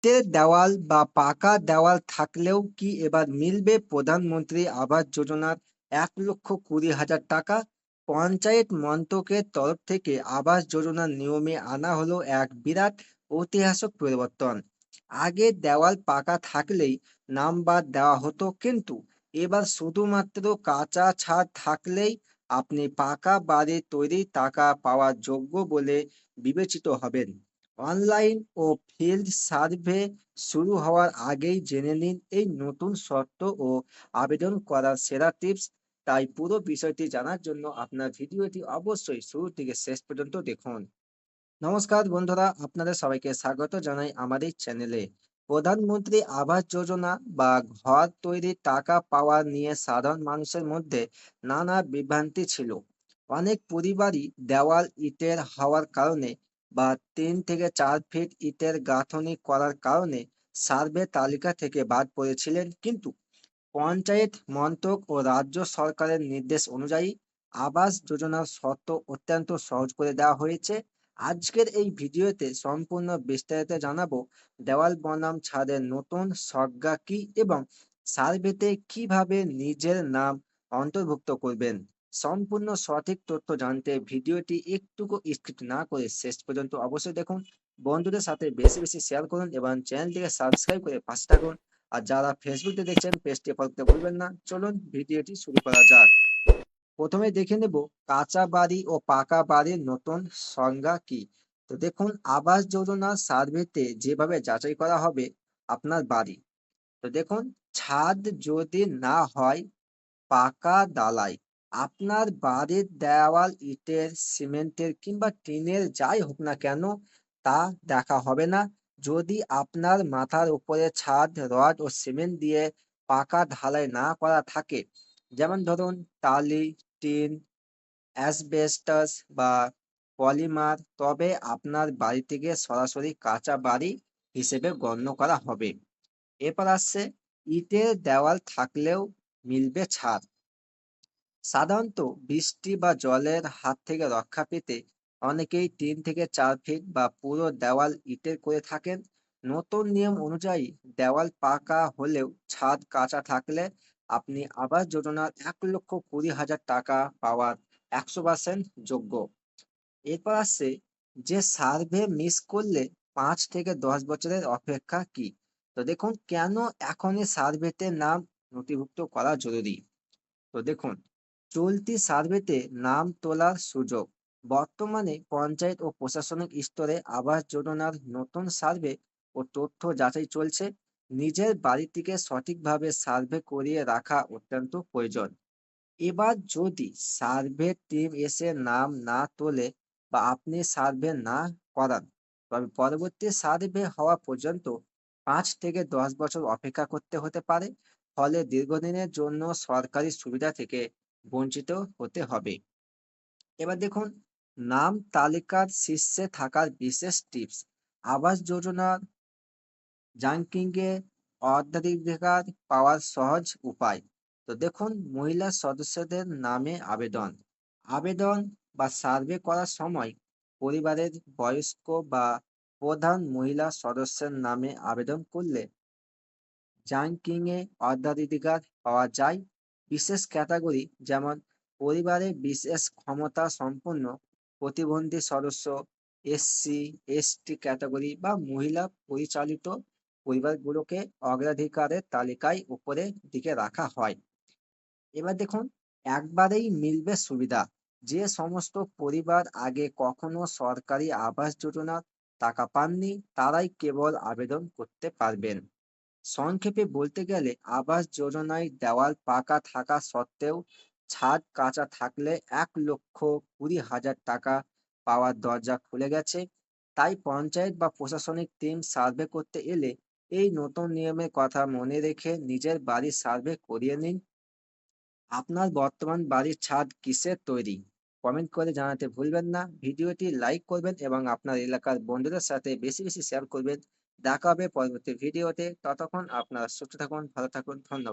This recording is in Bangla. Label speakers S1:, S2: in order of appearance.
S1: ইটের দেওয়াল বা পাকা দেওয়াল থাকলেও কি এবার মিলবে প্রধানমন্ত্রী আবাস যোজনার ১,২০,০০০ টাকা? পঞ্চায়েত মন্ত্রকের তরফ থেকে আবাস যোজনার নিয়মে আনা হলো এক বিরাট ঐতিহাসিক পরিবর্তন। আগে দেওয়াল পাকা থাকলেই নাম বাদ দেওয়া হতো, কিন্তু এবার শুধুমাত্র কাঁচা ছাদ থাকলেই আপনি পাকা বাড়ি তৈরির টাকা পাওয়ার যোগ্য বলে বিবেচিত হবেন। অনলাইন ও ফিল্ড সার্ভে শুরু হওয়ার আগেই জেনে নিন এই নতুন শর্ত ও আবেদন করার সেরা টিপস। তাই পুরো বিষয়টি জানার জন্য আপনার ভিডিওটি অবশ্যই শুরু থেকে শেষ পর্যন্ত দেখুন। নমস্কার বন্ধুরা, আপনাদের সবাইকে স্বাগত জানাই আমাদের চ্যানেলে। প্রধানমন্ত্রী আবাস যোজনা বা ঘর তৈরির টাকা পাওয়া নিয়ে সাধারণ মানুষের মধ্যে নানা বিভ্রান্তি ছিল। অনেক পরিবারই দেওয়াল ইটের হওয়ার কারণে বা ৩ থেকে ৪ ফিট ইটের গাঁথনি করার কারণে সার্ভে তালিকা থেকে বাদ পড়েছিলেন, কিন্তু পঞ্চায়েত মন্ত্রক ও রাজ্য সরকারের নির্দেশ অনুযায়ী আবাস যোজনার শর্ত অত্যন্ত সহজ করে দেওয়া হয়েছে। আজকের এই ভিডিওতে সম্পূর্ণ বিস্তারিত জানাবো দেওয়াল বনাম ছাদের নতুন সংজ্ঞা কি এবং সার্ভেতে কিভাবে নিজের নাম অন্তর্ভুক্ত করবেন। সম্পূর্ণ সঠিক তথ্য জানতে ভিডিওটি একটুকু স্কিপ না করে শেষ পর্যন্ত অবশ্যই দেখুন। বন্ধুদের সাথে বেশি বেশি শেয়ার করুন এবং চ্যানেলটিকে সাবস্ক্রাইব করে পাশে থাকুন। আর যারা ফেসবুকে দেখছেন পেজটি ফলো করতে ভুলবেন না। চলুন ভিডিওটি শুরু করা যাক। প্রথমে দেখে নেব কাঁচা বাড়ি ও পাকা বাড়ির নতুন সংজ্ঞা কি। তো দেখুন, আবাস যোজনা সার্ভেতে যেভাবে যাচাই করা হবে আপনার বাড়ি, তো দেখুন, ছাদ যদি না হয় পাকা ঢালাই, আপনার বাড়ির দেওয়াল ইটের, সিমেন্টের কিংবা টিনের যাই হোক না কেন তা দেখা হবে না। যদি আপনার মাথার উপরে ছাদ রড ও সিমেন্ট দিয়ে পাকা ঢালাই না করা থাকে, যেমন ধরুন টালি, টিন, অ্যাসবেস্টস বা পলিমার, তবে আপনার বাড়িটিকে সরাসরি কাঁচা বাড়ি হিসেবে গণ্য করা হবে। এরপর আসছে ইটের দেওয়াল থাকলেও মিলবে ছাদ। সাধারণত বৃষ্টি বা জলের হাত থেকে রক্ষা পেতে অনেকেই ৩ থেকে ৪ ফিট বা পুরো দেওয়াল ইটের করে থাকেন। নতুন নিয়ম অনুযায়ী দেওয়াল পাকা হলেও ছাদ কাঁচা থাকলে আপনি আবাস যোজনার ১,২০,০০০ টাকা পাওয়ার ১০০% যোগ্য। এরপর আসছে যে সার্ভে মিস করলে ৫ থেকে ১০ বছরের অপেক্ষা কি। তো দেখুন, কেন এখনই সার্ভেতে নাম নথিভুক্ত করা জরুরি। তো দেখুন, চলতি সার্ভেতে নাম তোলার সুযোগ। বর্তমানে পঞ্চায়েত ও প্রশাসনিক স্তরে আবাস যোজনার নতুন সার্ভে ও তথ্য যাচাই চলছে। নিজের বাড়িটিকে সঠিকভাবে সার্ভে করিয়ে রাখা অত্যন্ত প্রয়োজন। এবার যদি সার্ভে টিম এসে নাম না তোলে বা আপনি সার্ভে না করান, তবে পরবর্তী সার্ভে হওয়া পর্যন্ত ৫ থেকে ১০ বছর অপেক্ষা করতে হতে পারে। ফলে দীর্ঘদিনের জন্য সরকারি সুবিধা থেকে বঞ্চিত হতে হবে। এবার দেখুন, নাম তালিকার শীর্ষে থাকার বিশেষ টিপস। আবাস যোজনার র্যাঙ্কিংয়ে অগ্রাধিকার পাওয়ার সহজ উপায়। তো দেখুন, মহিলা সদস্যদের নামে আবেদন। আবেদন বা সার্ভে করার সময় পরিবারের বয়স্ক বা প্রধান মহিলা সদস্যের নামে আবেদন করলে র্যাঙ্কিংয়ে অগ্রাধিকার পাওয়া যায়। বিশেষ ক্যাটাগরি যেমন পরিবারে বিশেষ ক্ষমতা সম্পন্ন, প্রতিবন্ধী সদস্য, এসসি এসটি ক্যাটাগরি বা মহিলা পরিচালিত পরিবারগুলোকে অগ্রাধিকারের তালিকায় উপরের দিকে রাখা হয়। এবার দেখুন, একবারেই মিলবে সুবিধা। যে সমস্ত পরিবার আগে কখনো সরকারি আবাস যোজনার টাকা পাননি তারাই কেবল আবেদন করতে পারবেন। সংক্ষেপে বলতে গেলে আবাস যোজনায় দেওয়াল পাকা থাকা সত্ত্বেও ছাদ কাঁচা থাকলে ১,২০,০০০ টাকা পাওয়ার দরজা খুলে গেছে। তাই পঞ্চায়েত বা প্রশাসনিক টিম সার্ভে করতে এলে এই নতুন নিয়মের কথা মনে রেখে নিজের বাড়ির সার্ভে করিয়ে নিন। আপনার বর্তমান বাড়ির ছাদ কিসের তৈরি? কমেন্ট করে জানাতে ভুলবেন না। ভিডিওটি লাইক করবেন এবং আপনার এলাকার বন্ধুদের সাথে বেশি বেশি শেয়ার করবেন। দেখা হবে পরবর্তী ভিডিওতে। ততক্ষণ আপনারা সুস্থ থাকুন, ভালো থাকুন। ধন্যবাদ।